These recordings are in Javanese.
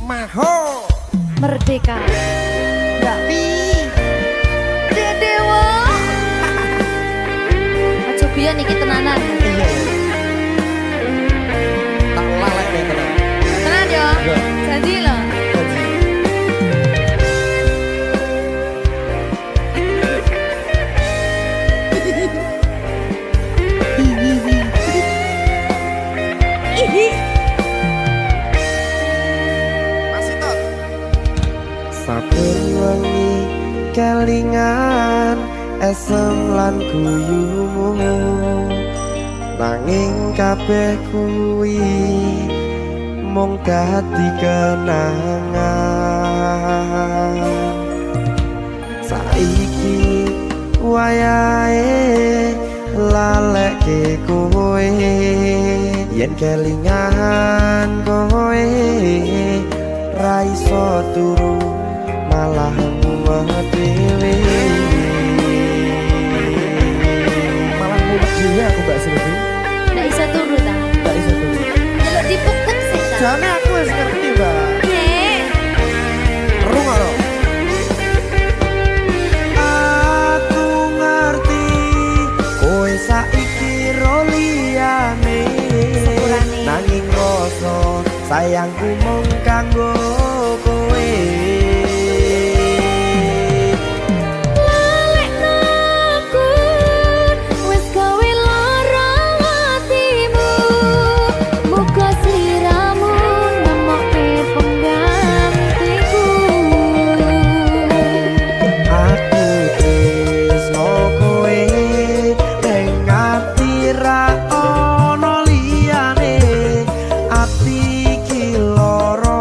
Maho Merdeka Rapi Dedewo Aja biyen iki tenanan. iya tak lalek ya tenan Tenan yo. Iya. Janji lho. masih tot saben wengi kelingan esem lan guyumu nanging kabeh kuwi mung dadi kenangan saiki wayahe lalekke kowe yen kelingan kowe ra iso turu malah mumet dhewe malah mumet dhewe aku Mbak Silvi Ndak iso turu ta. gak iso turu Delok dipukuk sih ta. jane aku wis ngerti Mbak Nek. rungono aku ngerti kowe saiki ro liyane Sepurane. nanging rasa sayangku mung kanggo kowe Lalekno aku wis gawe lara atimu. Muga sliramu nemokke penggantiku. aku tresno kowe ning ati ra ono liyane ati iki lara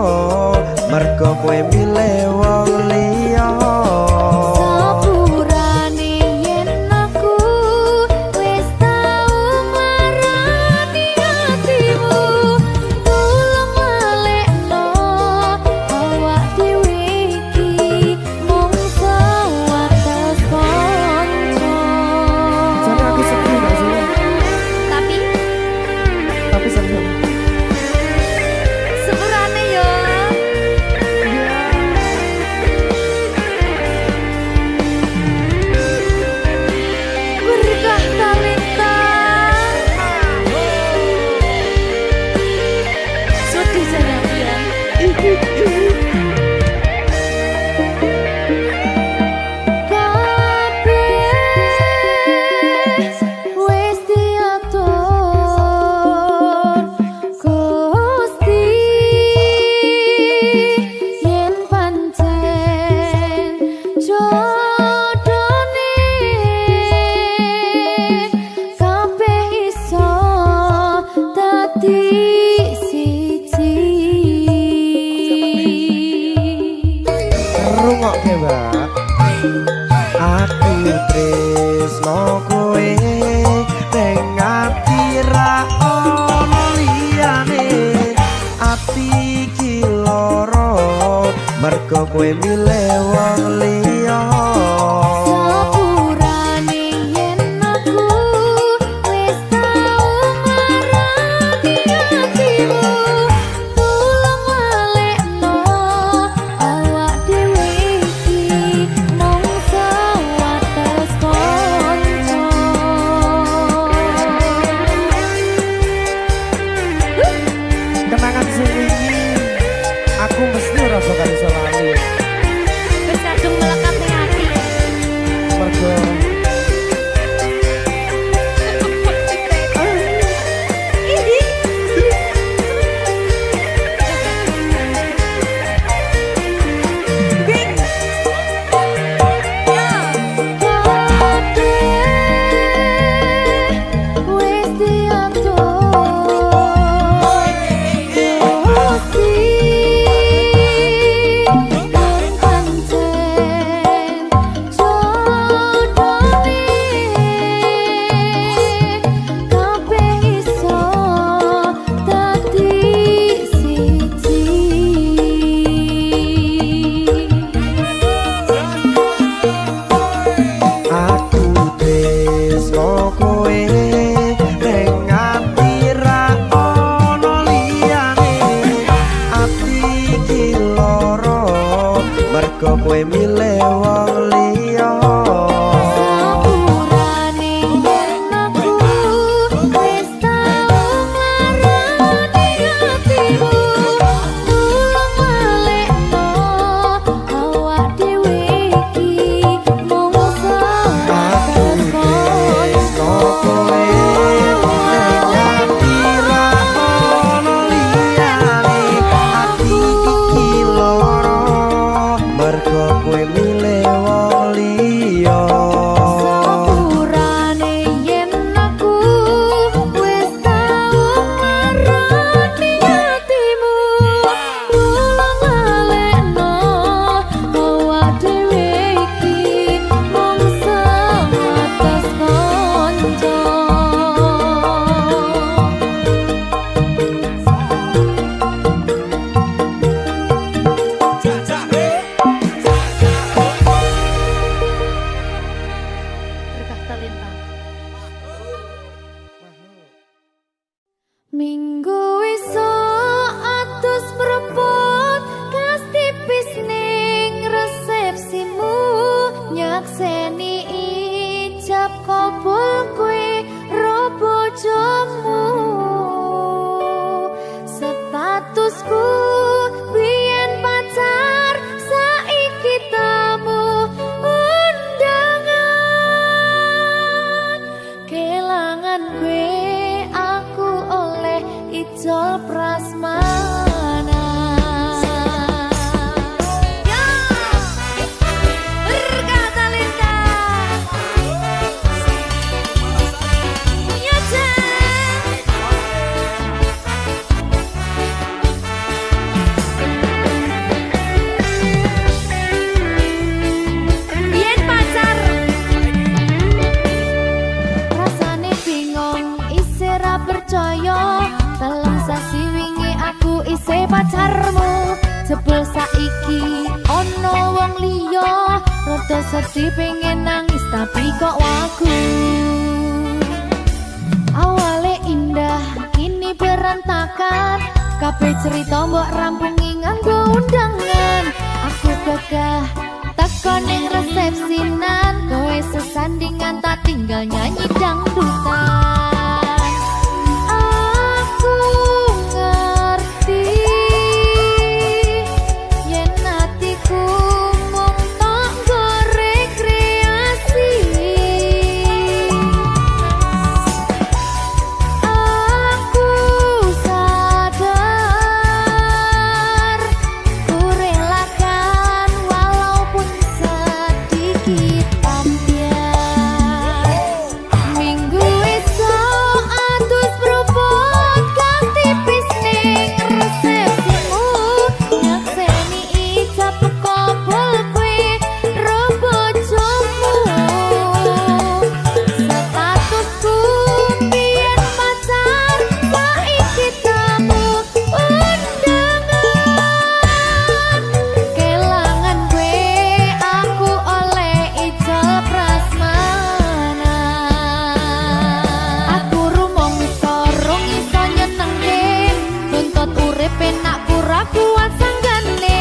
Minggu esuk atus mrepot kas tipis ning resepsimu nyakseni ijab kabul kowe ro bojomu statusku biyen pacar saiki tamu undangan kelangan kowe aku oleh ijol prasmana. Ya, berkata Linda. Ya, biyen pacar rasane bingung isih ra percaya dalam sasi wingi aku isih pacarmu jebul saiki ono wong liya rada sedih pengen nangis tapi kok wagu awale indah kini berantakan kabeh cerita mbok rampungi nganggo undangan aku gagah teko ning resepsinan kowe sesandingan tak tinggal nyanyi dangdutan aku ngerti yen atiku mung tok nggo rekreasi aku sadar ku relakan walaupun sedikit ambiar minggu esok atus propot kang tipis ning resepsimu nyakseni ijab kabul kowe ro bojomu statusku biyen pacar saiki tamu undangan kelangan kowe aku oleh ijol prasmana aku rumangsa rong iso nyenengke nuntut urip enak pura kuat sanggane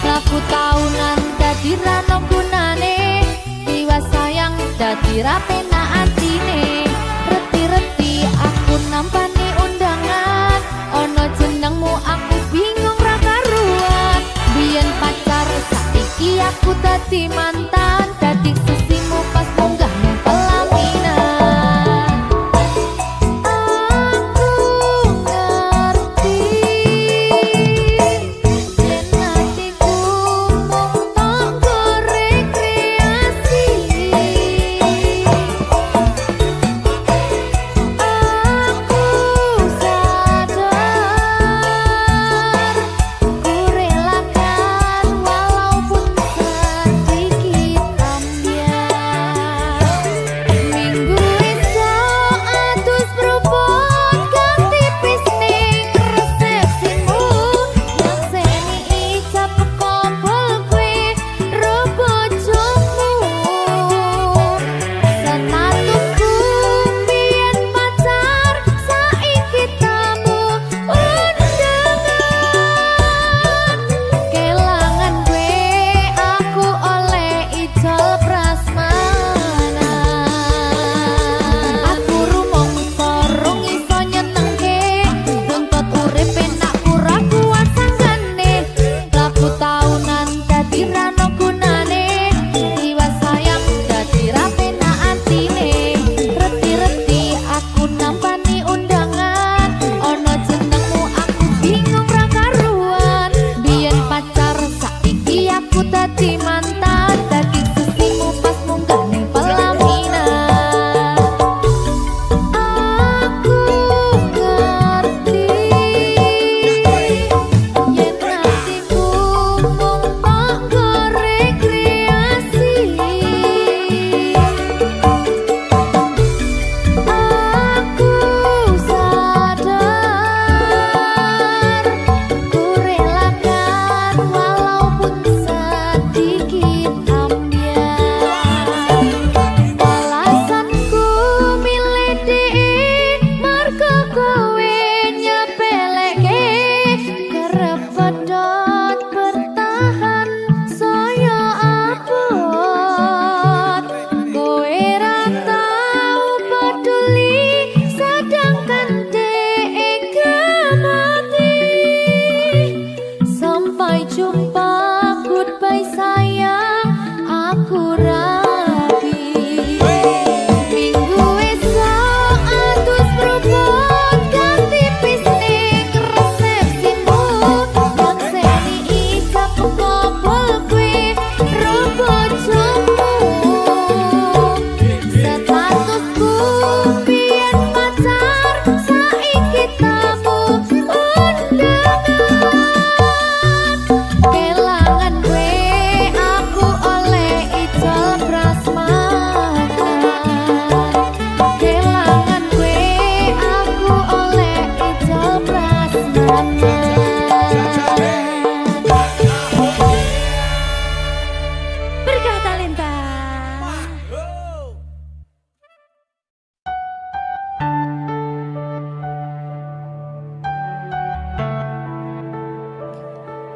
laku taunan dadi ra ono gunane liwat sayang dadi ra penak atine reti-reti aku nampani undangan ono jenengmu aku bingung ra karuan biyen pacar saiki aku dadi mantan dadi sisimu pas munggah ning pelaminan aku ngerti yen atiku mung tok nggo rekreasi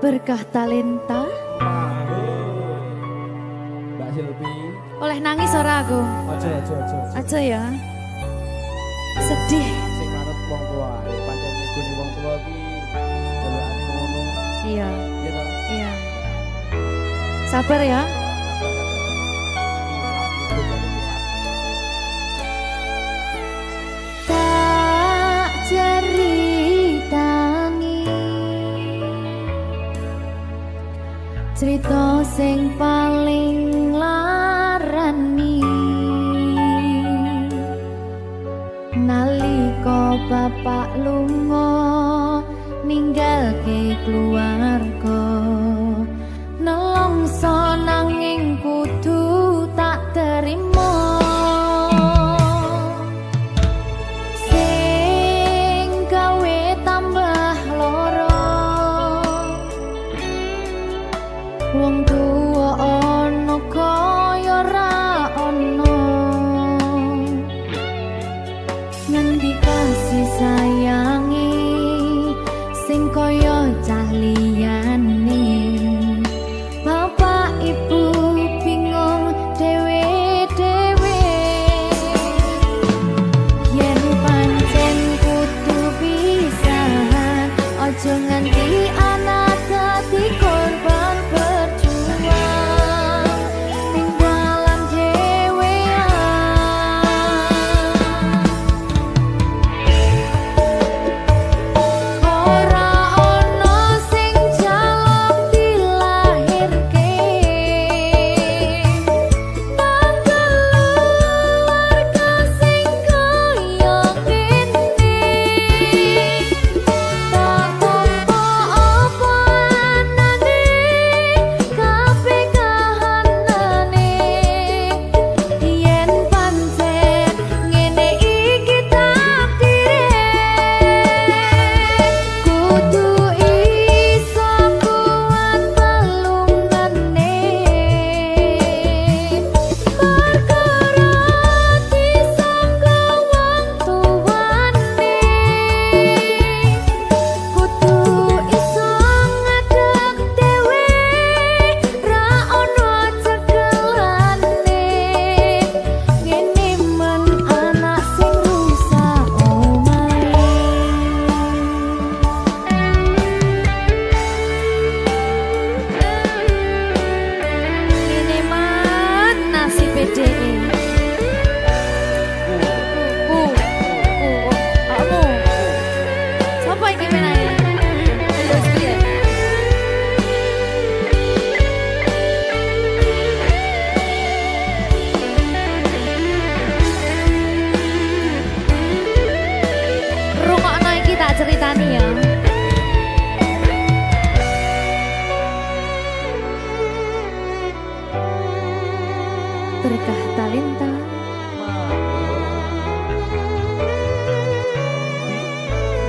Berkah talenta. Mbak Silvi. Oleh nangis ora aku? Aja. Ya. Sedih. Sing ngarep wong tua, pancen ngegoni wong tua iki jelekane ngono. Iya. Iya toh? Iya. Sabar ya. Tak ceritani cerita sing paling larani nalika bapak lunga ninggalke keluarga nelongso nanging kudu tak terima sing gawe tambah loro wong tuwa ana kaya ra ana ngendi kasih sayangi sing kaya cah liyane bapak ibu bingung dewe-dewe yen pancen kudu pisahan aja nganti anak dadi korban berjuang ning dalan ora ana sing jaluk dilahirke keluarga sing kaya kene tak tampa apa anane kabeh kahanane yen pancen ngene iki takdire kudu iso kuat pelungane perkara disangka wong tuwane kudu iso ngadeg dhewe ra ono cekelane ngene men anak sing rusak omahe ngene man nasib dhewe kamu siapa ini menanya terus piye rungokno iki tak ceritani ya berkah talenta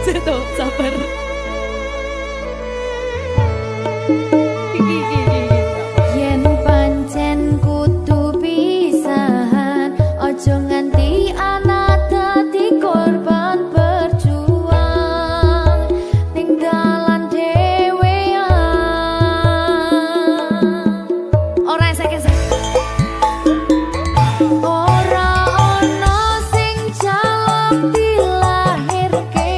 Seto, sabar. Yen pancen kudu pisahan, ojo nganti anak dadi korban berjuang ning dalan dhewean. Ora esek-esek. Ora ono sing jaluk dilahirke.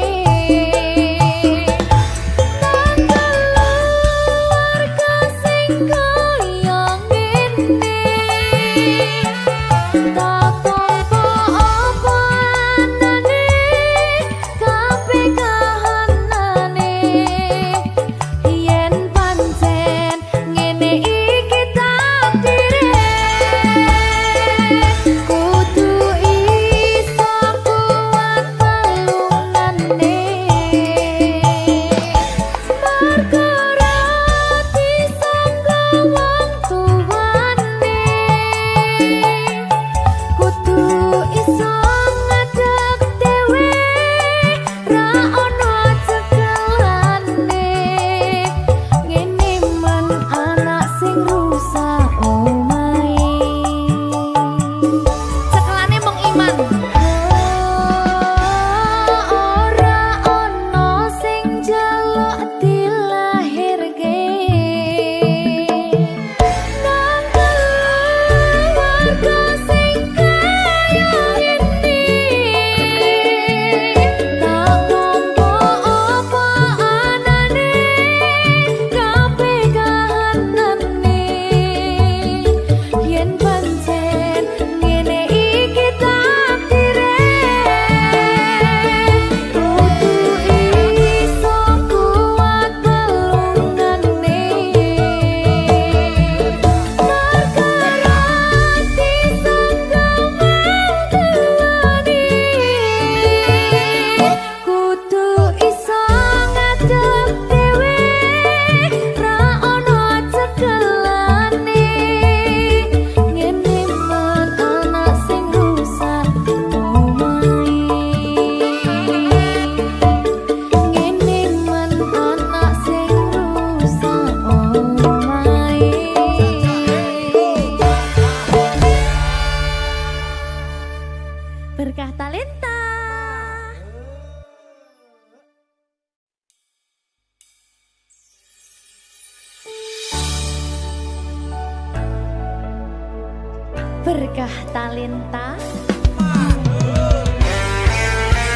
berkah talenta.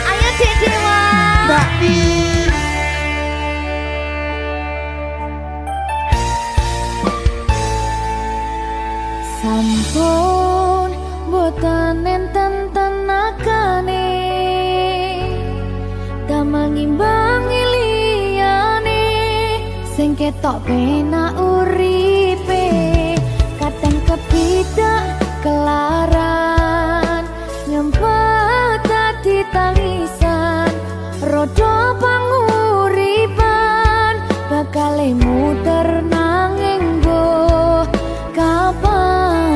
Ayo Dek Dewa. Mbak Di. Sampun boten enten tenagane damang imbangi liyane sing ketok penak uripe kadang kepidak kelaran nyempet dadi tangisan rodo panguripan bakal muter nanging go kapan.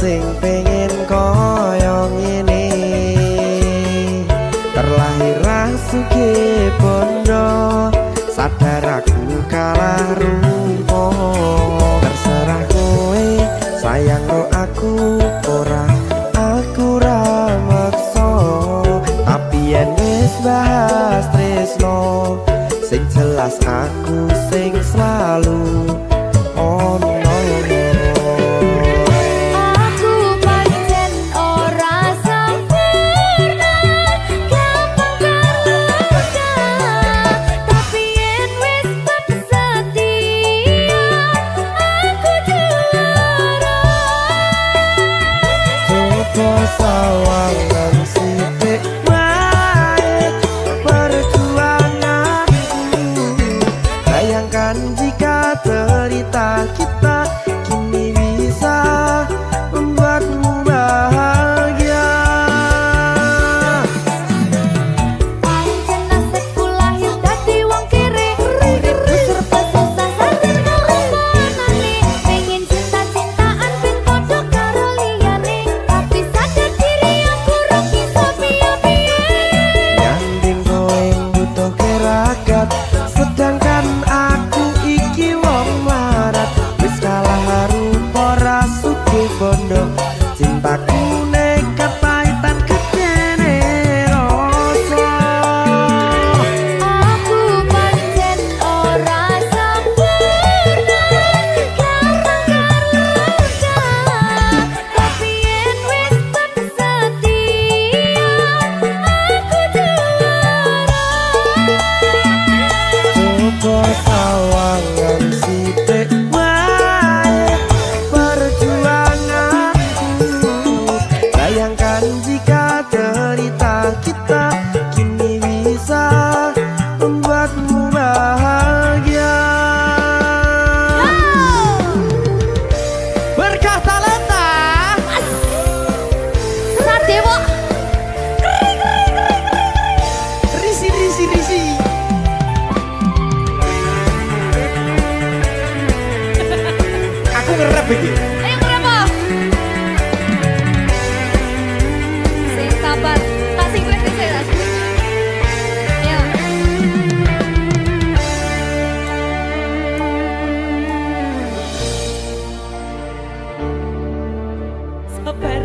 Sing pengen koyo ngene terlahir rasuke bondo sadar aku kalah rumpo terserah kowe sayang ro aku ora aku ra maksa tapi yen wis bahas tresno sing jelas aku sing selalu ono. Sawangan sithik wae perjuanganku bayangkan jika cerita kita kini bisa membuatmu bahagia. Pancen nasibku lahir dadi wong kere uripku serba susah sadar kelapanane pengen cinta-cintaan ben padha karo liyane tapi sadar diri aku ora bisa piye-piye. Nyanding kowe butuh keragat sedangkan aku iki wong larat wis kalah rupa rasuke bondo cintaku nekat pahitan kekene rasa. Aku pancen ora sempurna gampang terluka tapi yen wis setia aku juara. Coba sawangan sithik wae perjuanganku bayangkan jika cerita kita kini bisa membuatmu bahagia. Berkah talenta Radewa risi. Aku ngerep iki. ayo berapa? Sing sabar, tak singkret sih ya. Ayo. Sabar.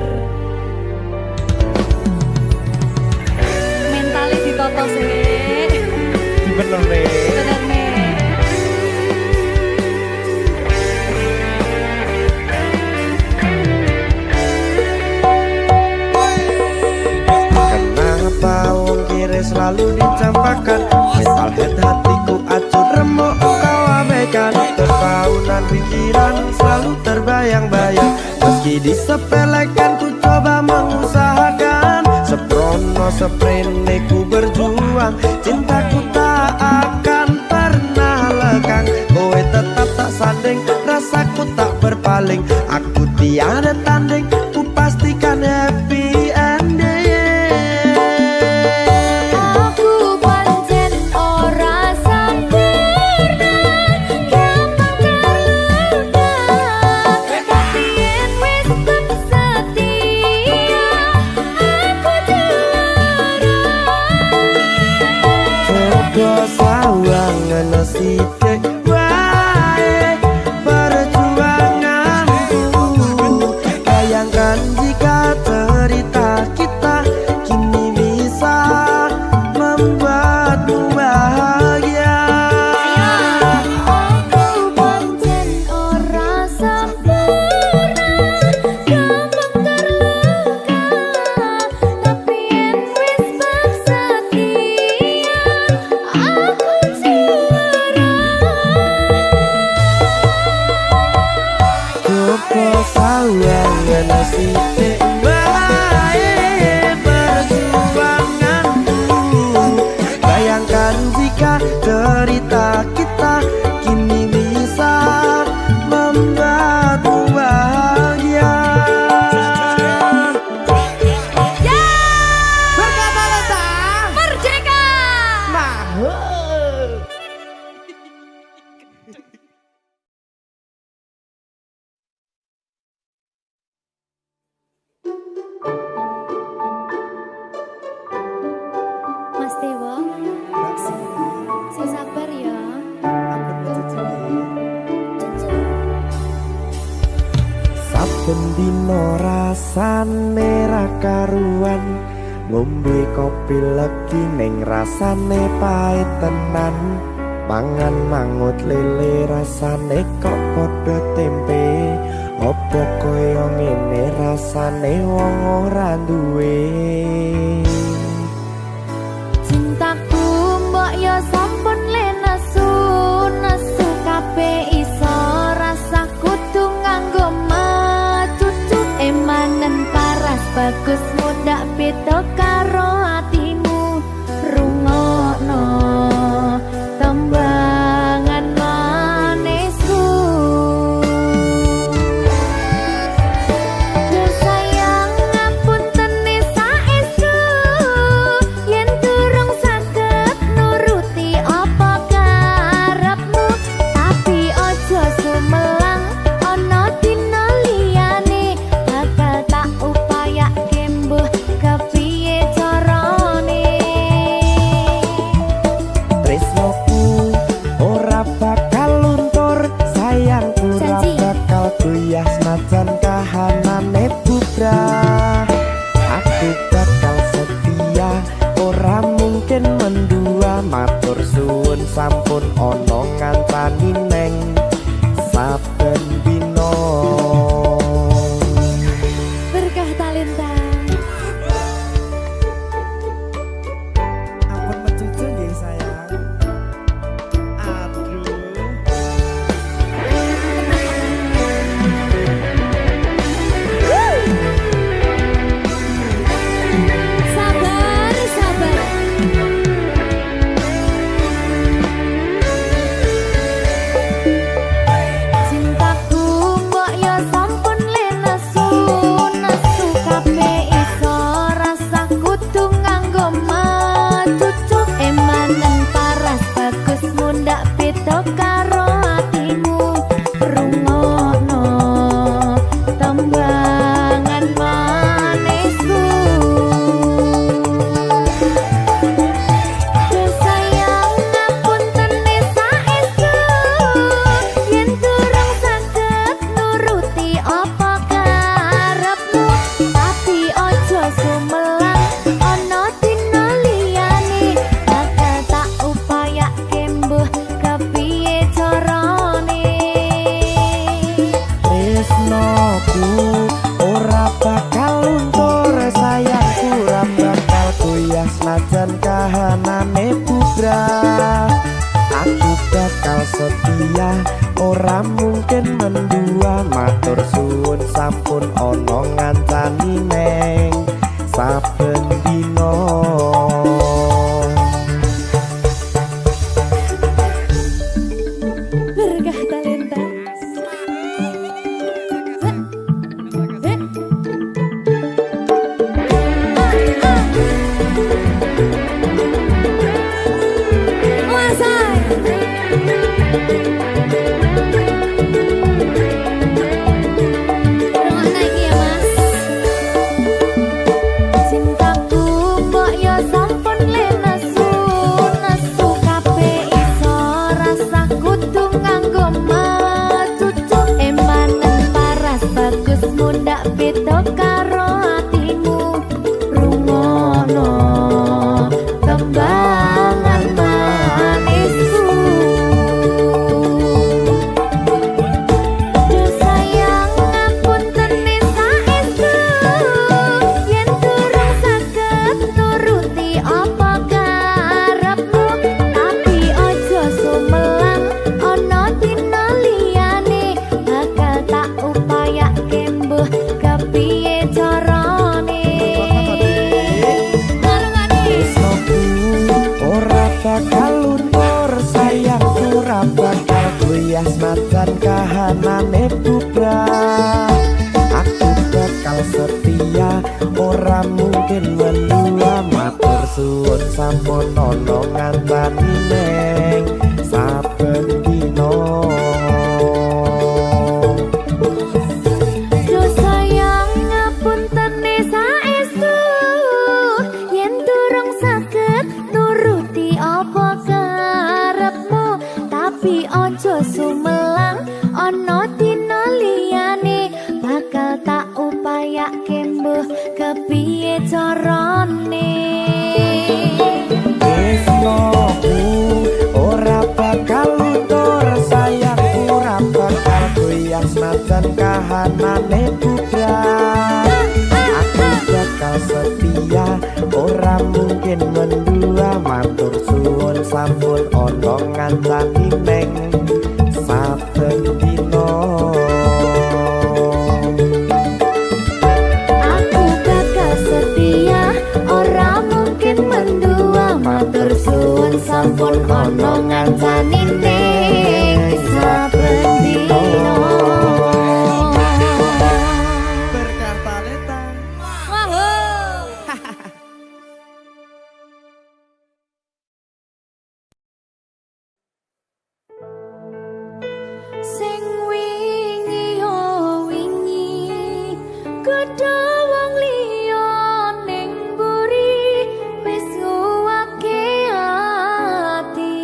Mentalnya ditoto sih. Bener nih. Bener nih. Kenapa wong kiri selalu dicampakan mental head hatiku acur remuk kau abaikan terpaunan pikiran selalu terbayang-bayang meski disepelekan ku coba mengusahakan seprono seprene ku berjuang cintaku tak akan pernah lekang kowe tetap tak sanding rasaku tak berpaling aku tiada tanding ku pastikan happy ending. Aku pancen ora sempurna gampang terluka tapi yen wis setia aku juara. Coba sawangan sithik wae perjuanganku sawangan sithik wae perjuanganku. Bayangkan jika cerita kita kini bisa membuatmu bahagia. Berkata Lenta Merdeka. Mas Dewa, sing sabar ya. Saben dino rasane ra karuan, ngombe kopi legi ning rasane pahit tenan. Mangan mangut lele rasane kok padha tempe. Apa kaya ngene rasane wong ora duwe. Cintaku mbok yo sampun le nesu kabeh iso rasa kudu nganggo macucu emanen paras bagus mudak beda karo atimu rungokno tembangan manisku. Sayang ngapunten saestu yen durung saged nuruti apa karepmu, tapi aja sumelang ana dina liyane bakal tak upayake mbuh kepiye carane. Tresnoku ora bakal luntur, sayangku ora Janji. bakal goyah senajan kahanane bubrah. Aku bakal setia, ora mungkin mendua. Matur suwun sampun ana ngancani neng saben dina. Berkah talenta. Ampun mecucu nggih sayang. Aduh. Sabar, sabar. Cintaku mbok yo sampun le nesu kabeh iso rasa kudu nganggo macucu emanen paras bagus mundak beda karo atimu rungokno tembangan manisku. Sayang ngapunten saestu yen durung saged nuruti apa karepmu, tapi aja sumelang ana dina liyane bakal tak upayake mbuh kepiye carane. Tresnoku ora bakal luntur, sayangku ora bakal goyah senajan kahanane bubrah. Aku bakal setia, ora mungkin mendua. Matur suwun sampun ana ngancani neng saben dina. Berkah talenta. Cintaku mbok yo sampun le nesu kabeh iso rasa kudu nganggo macucu emanen paras bagus mundak beda karo atimu rungokno tembangan manisku. Sayang ngapunten saestu yen durung saged nuruti apa karepmu, tapi aja sumelang ana dina liyane bakal tak upayake kahanane bubrah. Aku bakal setia ora mungkin mendua. Matur suwun sampun ana ngancani neng saben dina. Ojo sumelang ono dina liyane bakal tak upayake mbuh kepiye carane. Tresnoku ora bakal luntur, sayangku ora bakal goyah senajan kahanane bubrah. Aku bakal setia ora mungkin mendua. Matur suwun sampun ana ngancani neng saben dina. Aku bakal setia ora mungkin mendua. Matur suwun sampun ana ngancani neng saben dina. Berkata leta Sing wingi yo wingi kudu wong liya ning mburi wis nguwake ati.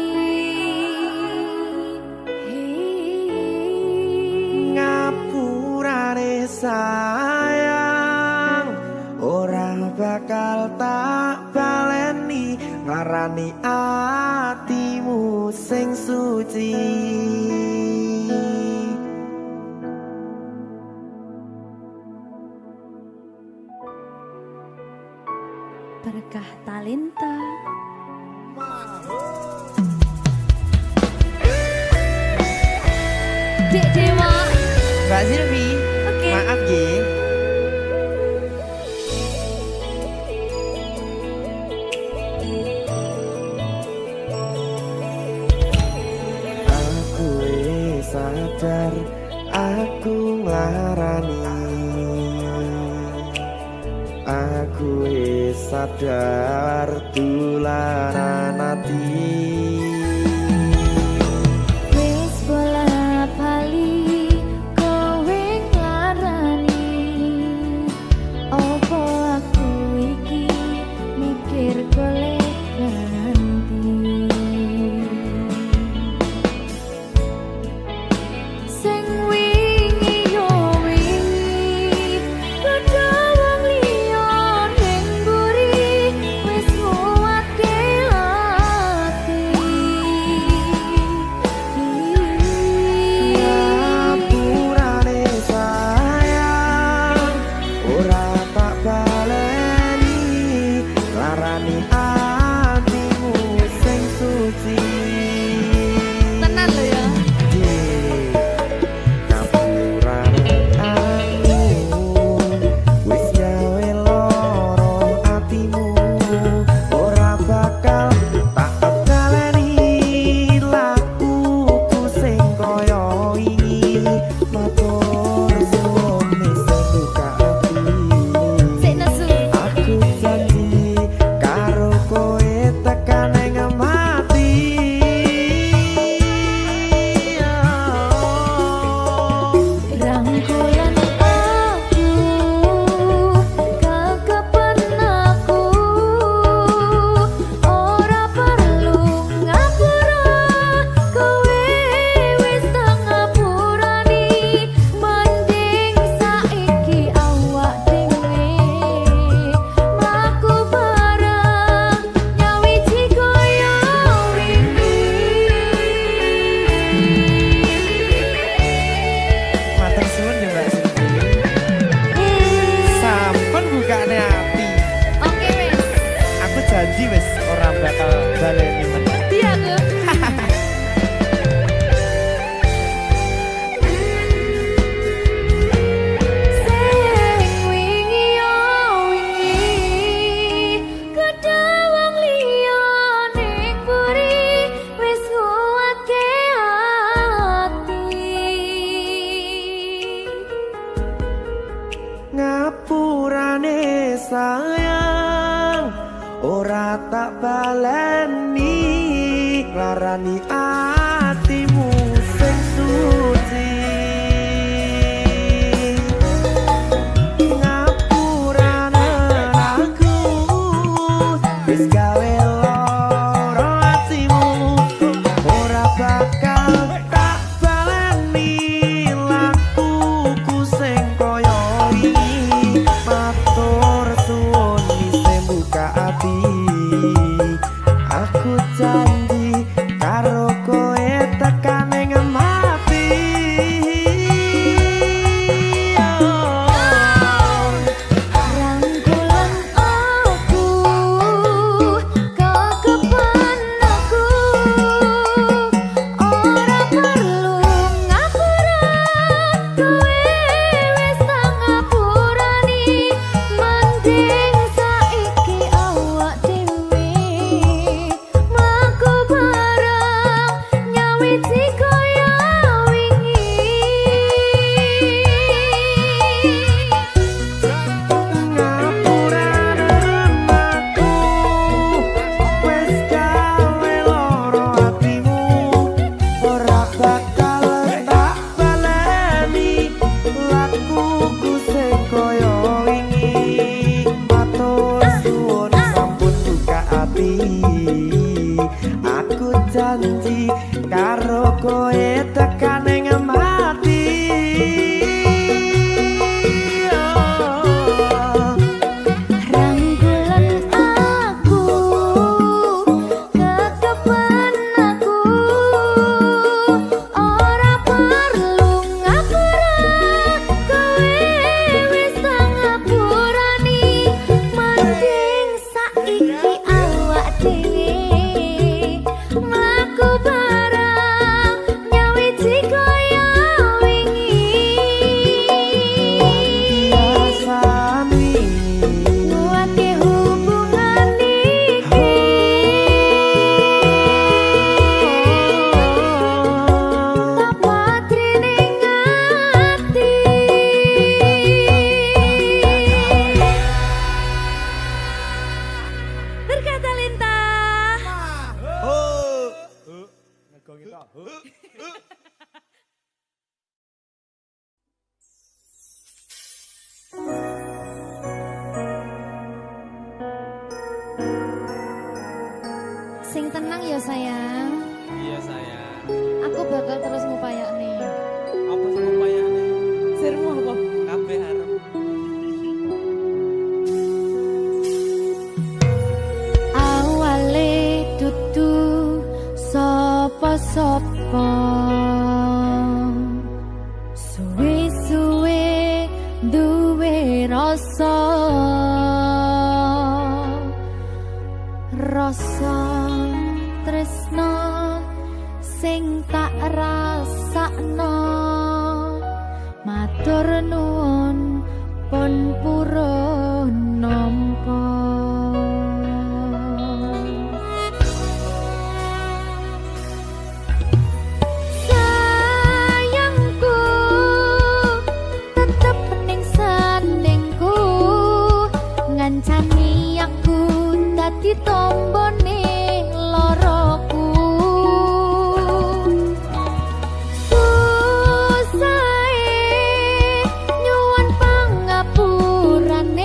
ngapurane sayang ora bakal tak baleni ngarani atimu sing suci. Berkah talenta. Dek Dewa. Mbak Silvi, Oke. maaf Gi. Aku sadar aku nglarani. Aku sadar dolanan ati. Wis bola bali kowe nglarani. Opo aku iki mikir golek ganti. Sing wingi yo wingi kudu wong liya ning mburi wis nguwake sayang ora tak baleni larani atimu sing suci ngapurane aku wis gawe lara atimu ora bakal tak baleni lakuku sing kaya wingi matur suwun isih buka ati aku janji karo kowe tekan ning mati rangkulan aku kekepan aku ora perlu ngapura kowe wis tak ngapurani mending saiki awak dhewe mlaku bareng nyawiti kaya wingi ngapurane aku wis gawe lara atimu ora bakal tak baleni lakuku sing kaya wingi matur suwun sampun buka ati aku janji karo kowe tekan ning mati rangkulan aku kekepan aku ora perlu ngapura kowe wis tak ngapurani mending saiki awak dhewe mlaku bareng nyawiti kaya wingi biasani kuwate hubungan iki tapatri ning ati berkata lintah Ngegong kita. sing tenang ya sayang Iya sayang. aku bakal terus ngupayakne Apa sih upayane? sirmu apa Kabeh harem. awale dudu sapa-sapa suwe-suwe duwe rasa rasa tresno sing tak rasakno matur nuwun pun purun nampa sayangku tetep ning sandingku ngancani aku dadi tombone loroku susahe nyuwun pangapurane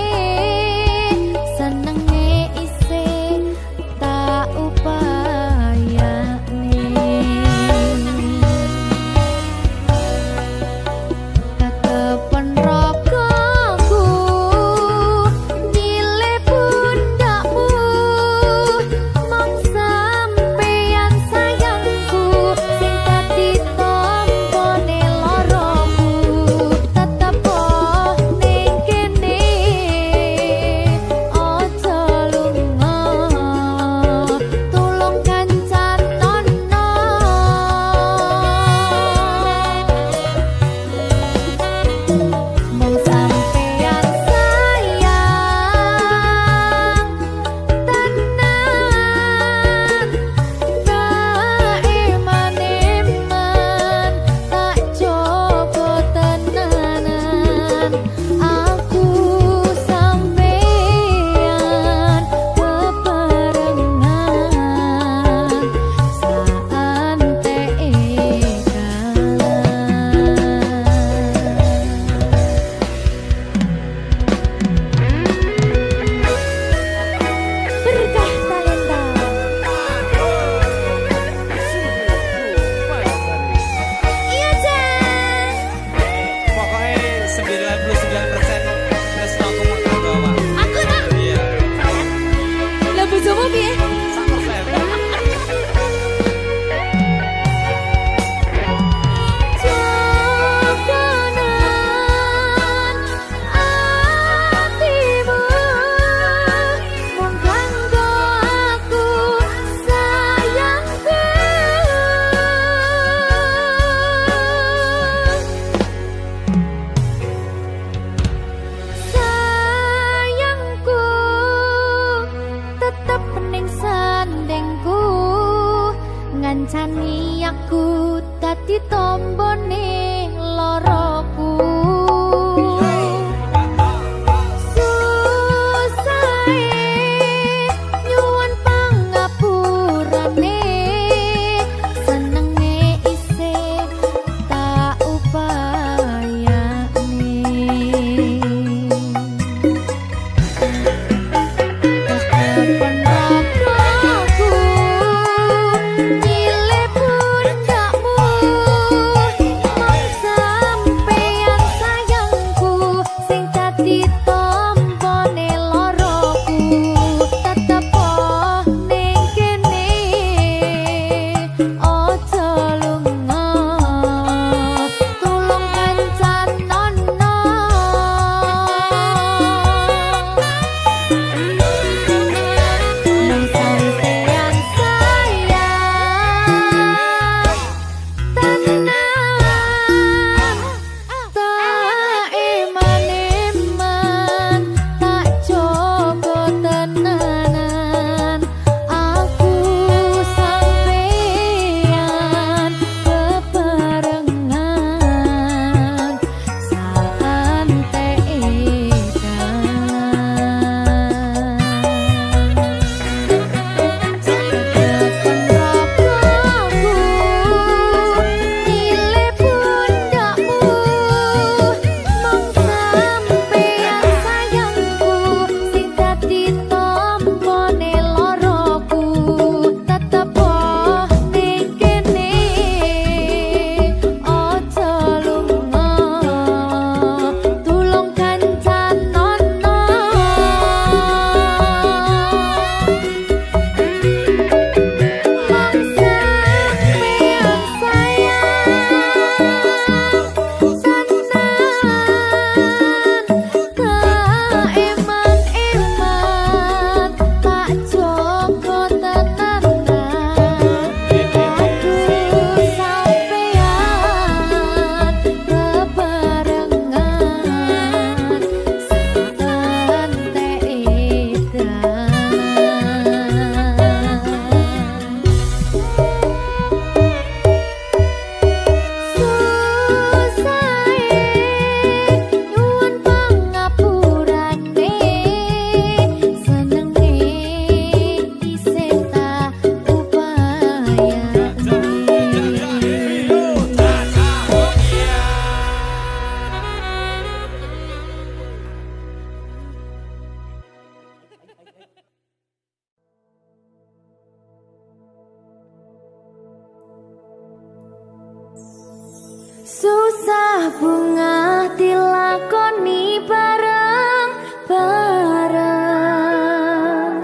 Susah bunga dilakoni bareng-bareng.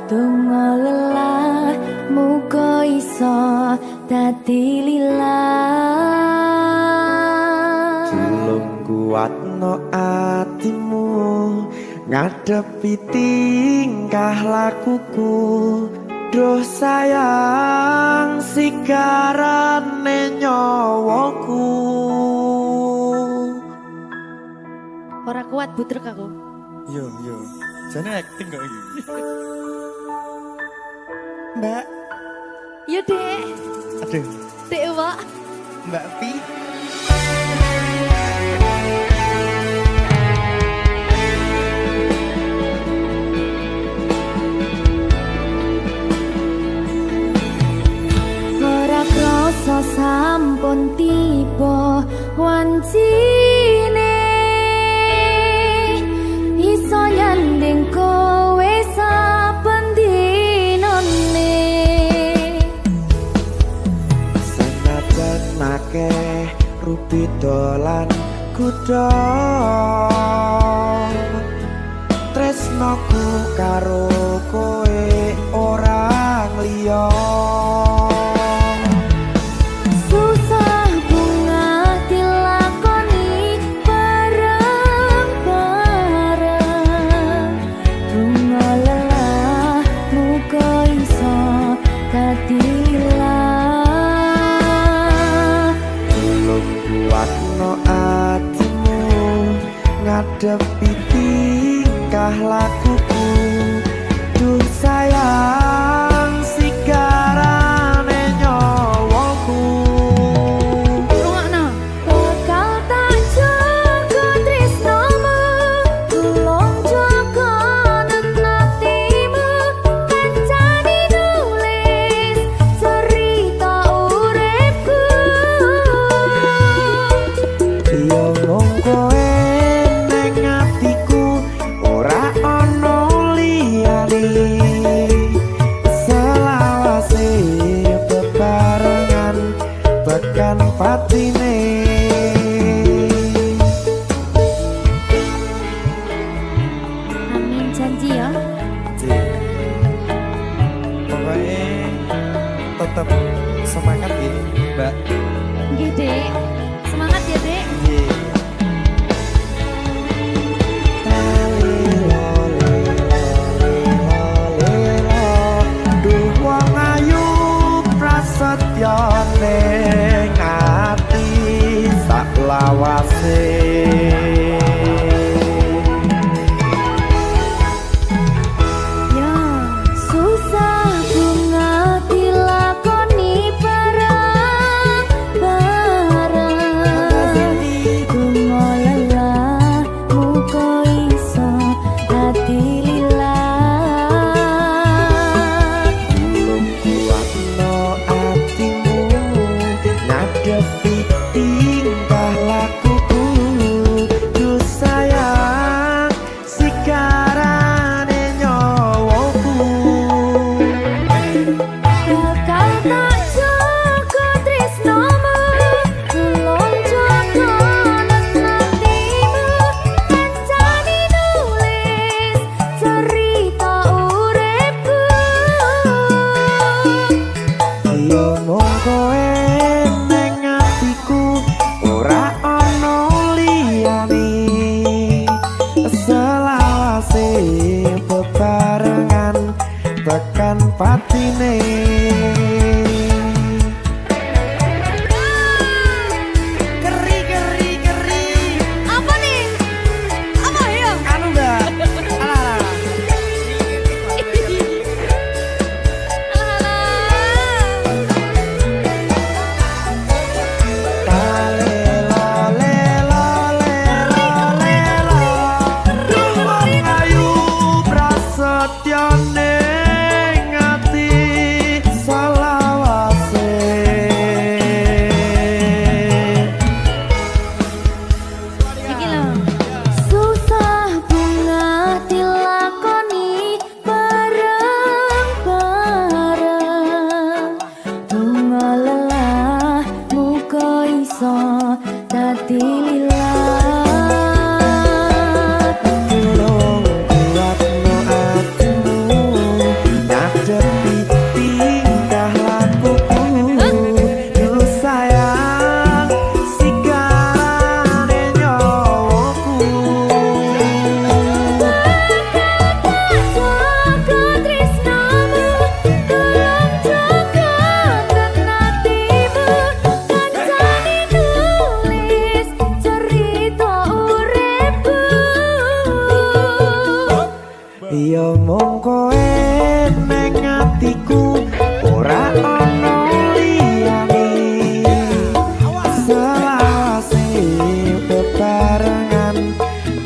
Donga lelah muga iso dadi lillah. Tulung kuatno atimu ngadepi tingkah lakuku. Duh sayang sigarane nyawaku. Ora kuat butrek aku. Yo, jane acting kok iki. Mbak, Yo Dek. aduh, Dek Wak. Mbak Pi. Ora krasa sampun tiba wancine iso nyanding kowe saben dinane. Senajan akeh rupi dolan kuda, tresnoku karo kowe orang liya. Susah bunga dilakoni bareng-bareng. Bunga lelah muga iso dadi lillah. Tulung kuatno atimu ngadepi tingkah lakuku. Duh sayang sigarane nyawaku. Rungokno. Bakal tak jaga tresnomu, tulung jaga nenatimu. Kancane nulis cerita uripku. Yo mung kowe ning atiku, ora ana liyane.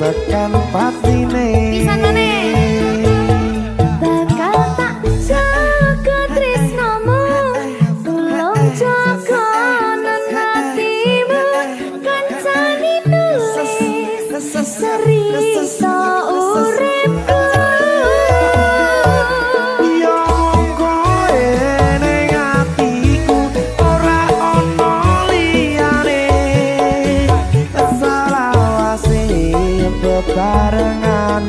tekan patine Pisan maneh. Bakal tak jaga tresnomu, tulung jaga hatimu, kancani nulis cerita uripku. yo koe ning atiku ora ono liyane selawase bebarengan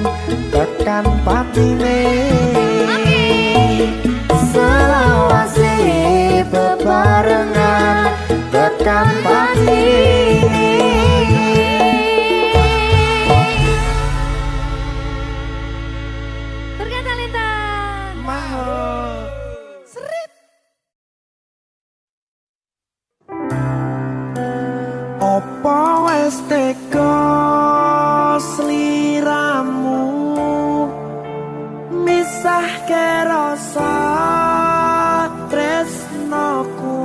tekan patine selawase bebarengan tekan patine. Berkata Lita. Mahal. Opo wis teka sliramu misahke rasa tresnoku.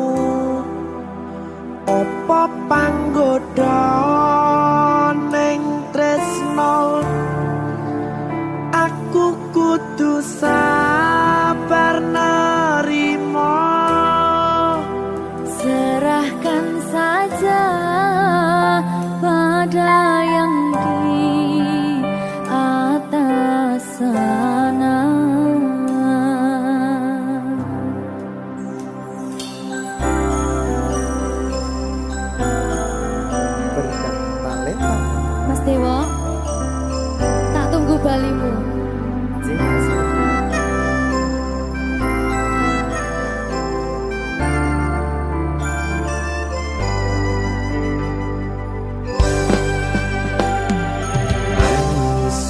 Opo panggoda ning tresno aku kudu sabar nerima. Serahkan saja pada yang di atas sana. Berkat talenta Mas Dewo, tak tunggu balimu.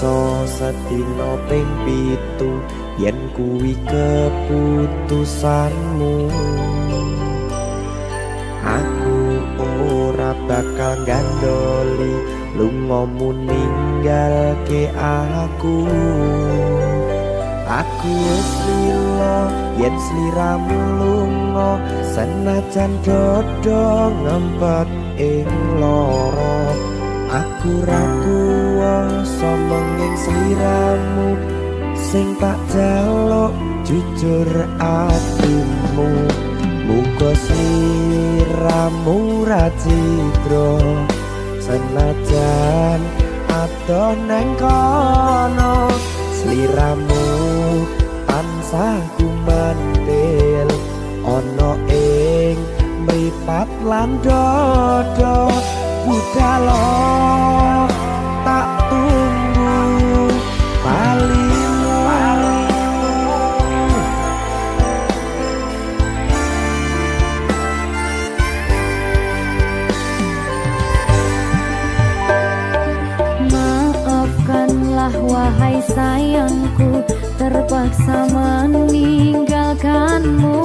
iso sedina ping 7 yen kuwi keputusanmu. Aku ora bakal gandoli lungamu ninggalke aku. Aku wis lila yen sliramu lunga senajan dodo ngempet ing lara. Aku ra kuwasa menging sliramu sing tak jaluk jujur atimu. Muga sliramu ra cidra senajan adoh neng kono. Sliramu tansah kumandel ana ing mripat lan dodo. Budalo tak tunggu balimu. Maafkanlah wahai sayangku, terpaksa meninggalkanmu.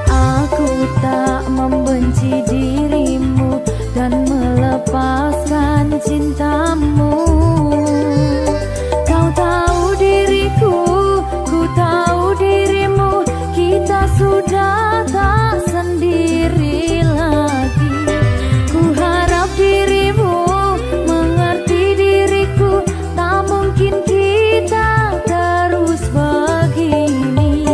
Aku tak membenci dirimu dan melepaskan cintamu. Kau tahu diriku, ku tahu dirimu, kita sudah tak sendiri lagi. Ku harap dirimu mengerti diriku, tak mungkin kita terus begini.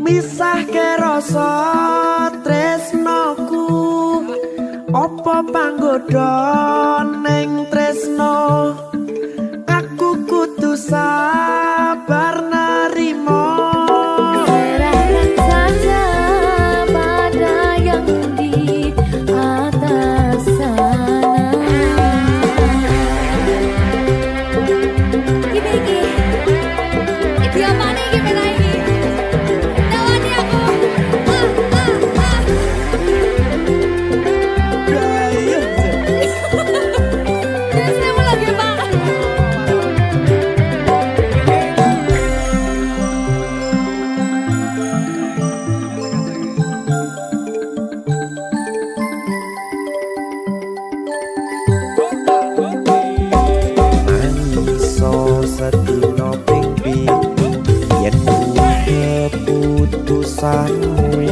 misahke rasa tresnoku apa panggoda ning tresno aku kudu sabar narimo serahkan saja pada yang di atas sana. Iki apa nih gimana ini? Tawani aku. Terus kamu lagi apa? Iso sedina ping pitu yen keputusanmu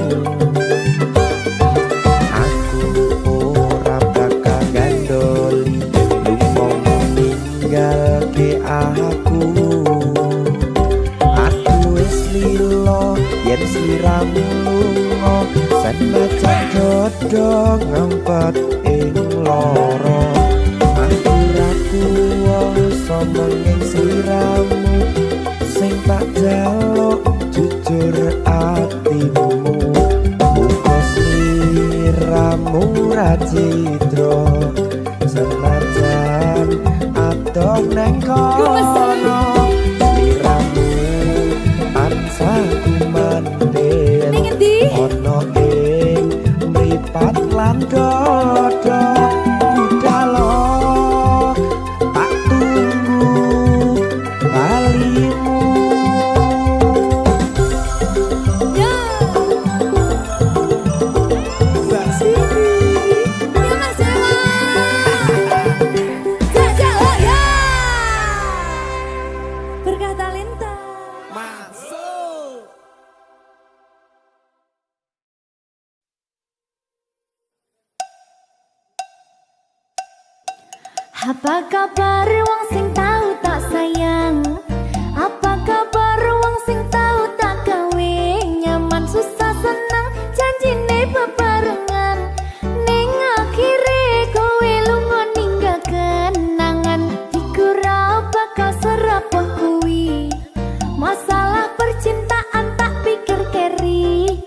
aku ora bakal gandoli lunga ninggalke aku wis lilo yen sliramu lunga senajan dodo ngempet ing loro aku kuwasa menging sliramu sing tak jaluk jujur atimu muga sliramu ra cidra senajan adoh neng kono sliramu tansah kumandel ono ing mripat lan dodo budalo tak tunggu balimu Mbak Siti Ya Mas Dewa. Jajak oh ya. Berkah talenta. masuk Apa kabar wong sing tahu tak sayang? Apa kabar wong sing tahu tak gawe nyaman susah senang janjine bebarengan ning akhire kowe lunga ninggal kenangan iku ra bakal serapuh kuwi masalah percintaan tak pikir keri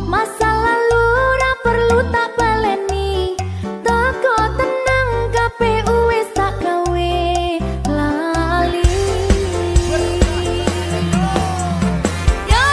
masa lalu ra perlu tak baleni toko tenang KPU wis tak gawe lali yo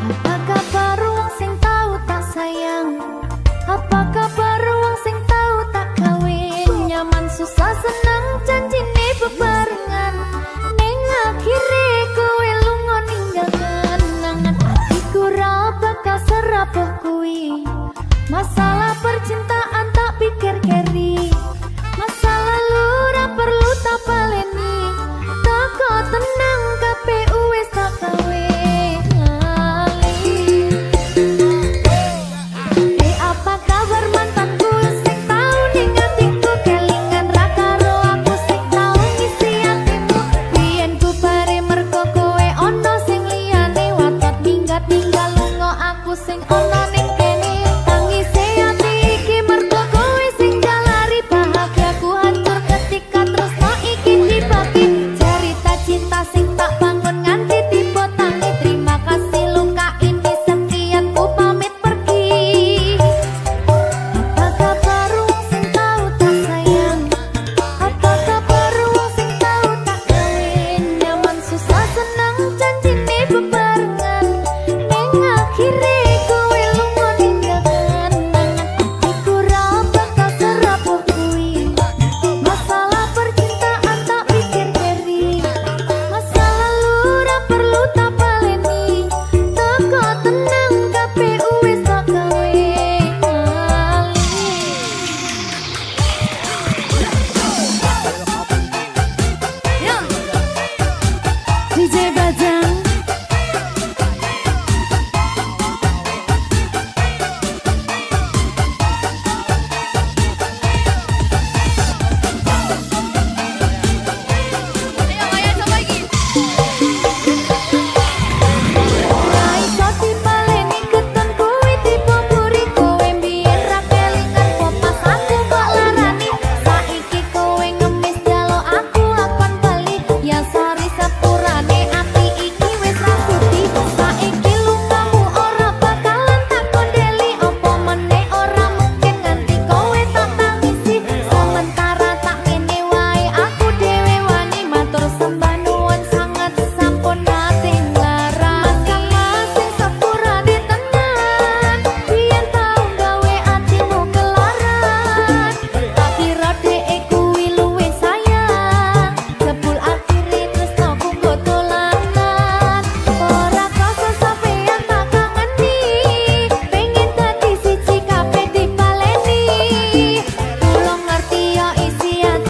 Apa kabar wong sing tahu tak sayang? Apa kabar wong sing tahu tak kawin nyaman susah senang janjine bebarengan ning akhire kowe lunga ninggal kenangan atiku ra bakal serapuh kuwi masalah percintaan tak pikir keri masa lalu ra perlu tak baleni toko tenang